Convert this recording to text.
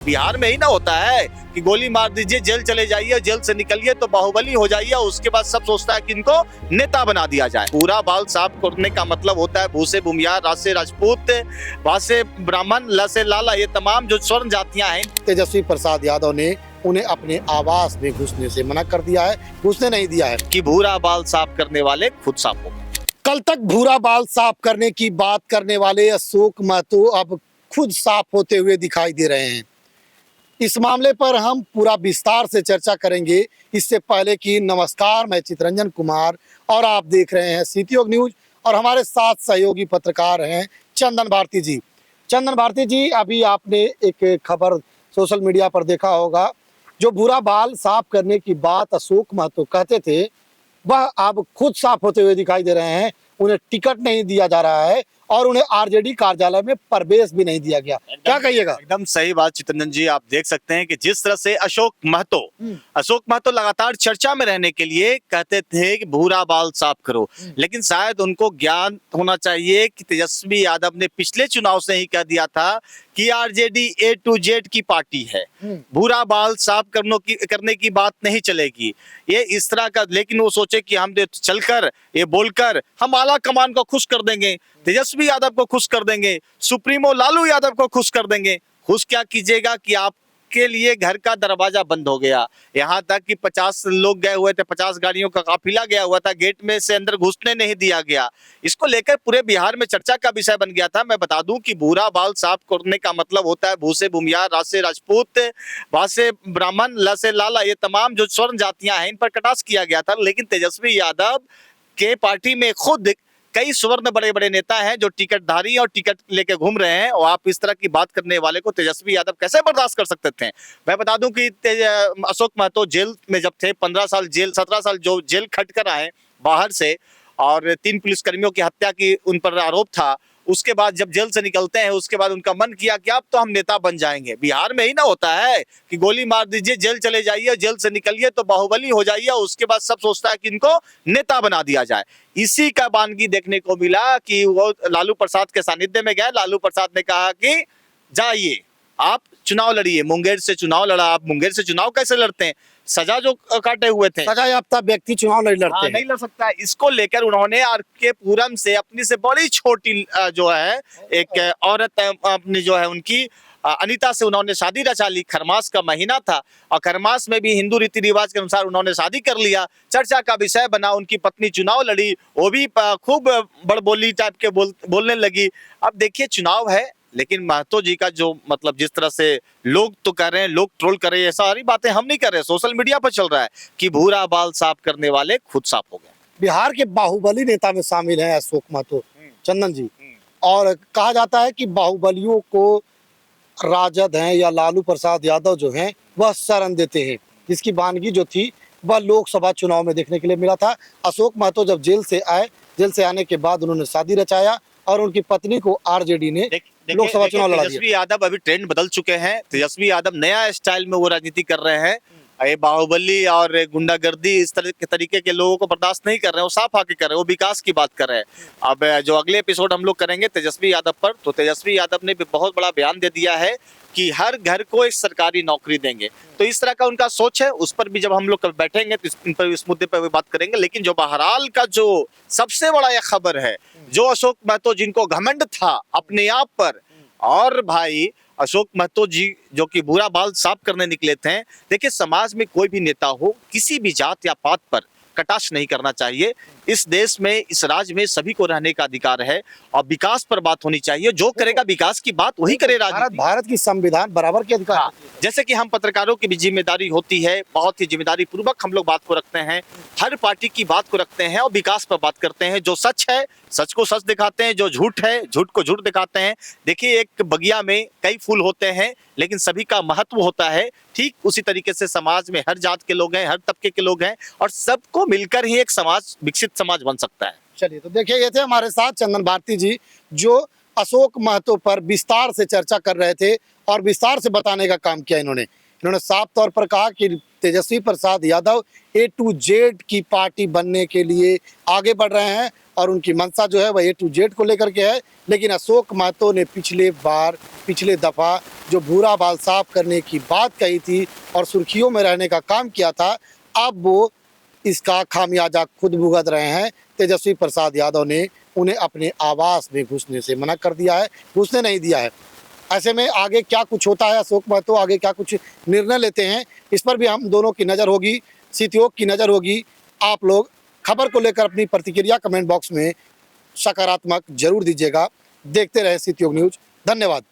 बिहार में ही ना होता है कि गोली मार दीजिए, जेल चले जाइए, जेल से निकलिए तो बाहुबली हो जाइए, उसके बाद सब सोचता है कि इनको नेता बना दिया जाए। पूरा बाल साफ करने का मतलब होता है भूसे भूमियार, रा से राजपूत, भा से ब्राह्मण, ल से लाला, ये तमाम जो स्वर्ण जातियां हैं। तेजस्वी प्रसाद यादव ने उन्हें अपने आवास में घुसने से मना कर दिया है, घुसने नहीं दिया है कि भूरा बाल साफ करने वाले खुद साफ हो गए। कल तक भूरा बाल साफ करने की बात करने वाले अशोक महतो अब खुद साफ होते हुए दिखाई दे रहे हैं। इस मामले पर हम पूरा विस्तार से चर्चा करेंगे। इससे पहले कि नमस्कार, मैं चितरंजन कुमार और आप देख रहे हैं सिटी न्यूज और हमारे साथ सहयोगी पत्रकार हैं चंदन भारती जी। चंदन भारती जी, अभी आपने एक खबर सोशल मीडिया पर देखा होगा, जो भूरा बाल साफ करने की बात अशोक महतो कहते थे वह अब खुद साफ होते हुए दिखाई दे रहे हैं। उन्हें टिकट नहीं दिया जा रहा है और उन्हें आरजेडी कार्यालय में प्रवेश भी नहीं दिया गया। क्या कहिएगा? एकदम सही बात चितरंजन जी, आप देख सकते हैं कि जिस तरह से अशोक महतो लगातार चर्चा में रहने के लिए कहते थे कि भूरा बाल साफ करो, लेकिन शायद उनको ज्ञान होना चाहिए कि तेजस्वी यादव ने पिछले चुनाव से ही कह दिया था कि आरजेडी A to Z की पार्टी है, भूरा बाल साफ करने की बात नहीं चलेगी। ये इस तरह का, लेकिन वो सोचे कि हम चलकर ये बोलकर हम आला कमान को खुश कर देंगे, तेजस्वी यादव को खुश कर देंगे, सुप्रीमो लालू यादव को खुश कर देंगे। खुश क्या कीजिएगा कि आपके लिए घर का दरवाजा बंद हो गया। यहाँ तक कि 50 लोग गए हुए थे, 50 गाड़ियों का काफिला गया हुआ था, गेट में से अंदर घुसने नहीं दिया गया। इसको लेकर पूरे बिहार में चर्चा का विषय बन गया था। मैं बता दूं कि भूरा बाल साफ करने का मतलब होता है भूसे भूमियार, रा से राजपूत, भा से ब्राह्मण, ल से लाला, ये तमाम जो स्वर्ण जातियां हैं इन पर कटाक्ष किया गया था। लेकिन तेजस्वी यादव के पार्टी में खुद कई स्वर्ण बड़े बड़े नेता हैं जो टिकटधारी और टिकट लेके घूम रहे हैं, और आप इस तरह की बात करने वाले को तेजस्वी यादव कैसे बर्दाश्त कर सकते थे? मैं बता दूं कि अशोक महतो जेल में जब थे, 15 साल जेल, 17 साल जो जेल खट कर आए बाहर से, और 3 पुलिसकर्मियों की हत्या की उन पर आरोप था। उसके बाद जब जेल से निकलते हैं, उसके बाद उनका मन किया कि अब तो हम नेता बन जाएंगे। बिहार में ही ना होता है कि गोली मार दीजिए, जेल चले जाइए, जेल से निकलिए तो बाहुबली हो जाइए, उसके बाद सब सोचता है कि इनको नेता बना दिया जाए। इसी का बानगी देखने को मिला कि वो लालू प्रसाद के सानिध्य में गए। लालू प्रसाद ने कहा कि जाइए आप चुनाव लड़िए, मुंगेर से चुनाव लड़ा। आप मुंगेर से चुनाव कैसे लड़ते हैं? सजा जो काटे हुए थे, सजा याफ्ता व्यक्ति चुनाव नहीं लड़ते हैं। नहीं लड़ सकता है। इसको लेकर उन्होंने आर.के. पूरम से अपनी से बड़ी छोटी जो है एक औरत अपनी जो है उनकी अनीता से उन्होंने शादी रचा ली। खरमास का महीना था और खरमास में भी हिंदू रीति रिवाज के अनुसार उन्होंने शादी कर लिया। चर्चा का विषय बना। उनकी पत्नी चुनाव लड़ी, वो भी खूब बड़बोली टाइप के बोलने लगी। अब देखिए चुनाव है, लेकिन महतो जी का जो मतलब जिस तरह से लोग तो कह रहे हैं, लोग ट्रोल कर रहे हैं, ऐसा सारी बातें हम नहीं कर रहे, सोशल मीडिया पर चल रहा है कि भूरा बाल साफ करने वाले खुद साफ हो गए। बिहार के बाहुबली नेता में शामिल है अशोक महतो, चंदन जी। और कहा जाता है कि बाहुबलियों को राजद हैं या लालू प्रसाद यादव जो हैं वह शरण देते हैं, जिसकी वानगी जो थी वह लोकसभा चुनाव में देखने के लिए मिला था। अशोक महतो जब जेल से आए, जेल से आने के बाद उन्होंने शादी रचाया और उनकी पत्नी को आरजेडी ने लोकसभा चुनाव लड़ा दिया। तेजस्वी यादव अभी ट्रेंड बदल चुके हैं। तेजस्वी यादव नया स्टाइल में वो राजनीति कर रहे हैं। ये बाहुबली और गुंडागर्दी इस तरह के तरीके के लोगों को बर्दाश्त नहीं कर रहे हैं, वो साफ आके कर रहे हैं, वो विकास की बात कर रहे हैं। अब जो अगले एपिसोड हम लोग करेंगे तेजस्वी यादव पर, तो तेजस्वी यादव ने भी बहुत बड़ा बयान दे दिया है कि हर घर को एक सरकारी नौकरी देंगे। तो इस तरह का उनका सोच है, उस पर भी जब हम लोग कल बैठेंगे तो इस मुद्दे पर भी बात करेंगे। लेकिन जो बहरहाल का जो सबसे बड़ा यह खबर है, जो अशोक महतो जिनको घमंड था अपने आप पर, और भाई अशोक महतो जी जो कि भूरा बाल साफ करने निकले थे। देखिए समाज में कोई भी नेता हो, किसी भी जात या पात पर कटाक्ष नहीं करना चाहिए। इस देश में, इस राज्य में सभी को रहने का अधिकार है और विकास पर बात होनी चाहिए। जो करेगा विकास की बात वही करे राजनीति। भारत की संविधान बराबर के अधिकार। हाँ, जैसे कि हम पत्रकारों की भी जिम्मेदारी होती है, बहुत ही जिम्मेदारी पूर्वक हम लोग बात को रखते हैं, हर पार्टी की बात को रखते हैं और विकास पर बात करते हैं। जो सच है सच को सच दिखाते हैं, जो झूठ है झूठ को झूठ दिखाते हैं। देखिए एक बगिया में कई फूल होते हैं, लेकिन सभी का महत्व होता है। ठीक उसी तरीके से समाज में हर जात के लोग हैं, हर तबके के लोग हैं, और सबको मिलकर ही एक समाज, विकसित समाज बन सकता है। चलिए, तो देखिए ये थे हमारे साथ चंदन भारती जी, जो अशोक महतो पर विस्तार से चर्चा कर रहे थे और विस्तार से बताने का काम किया इन्होंने। उन्होंने साफ तौर पर कहा कि Tejashwi Prasad Yadav A to Z की पार्टी बनने के लिए आगे बढ़ रहे हैं और उनकी मंशा जो है वह A to Z को लेकर के है। लेकिन अशोक महतो ने पिछले दफा जो भूरा बाल साफ करने की बात कही थी और सुर्खियों में रहने का काम किया था, अब वो इसका खामियाजा खुद भुगत रहे हैं। तेजस्वी प्रसाद यादव ने उन्हें अपने आवास में घुसने से मना कर दिया है, घुसने नहीं दिया है। ऐसे में आगे क्या कुछ होता है, अशोक महतो आगे क्या कुछ निर्णय लेते हैं, इस पर भी हम दोनों की नज़र होगी, सितयोग की नज़र होगी। आप लोग खबर को लेकर अपनी प्रतिक्रिया कमेंट बॉक्स में सकारात्मक जरूर दीजिएगा। देखते रहे सितयोग न्यूज़। धन्यवाद।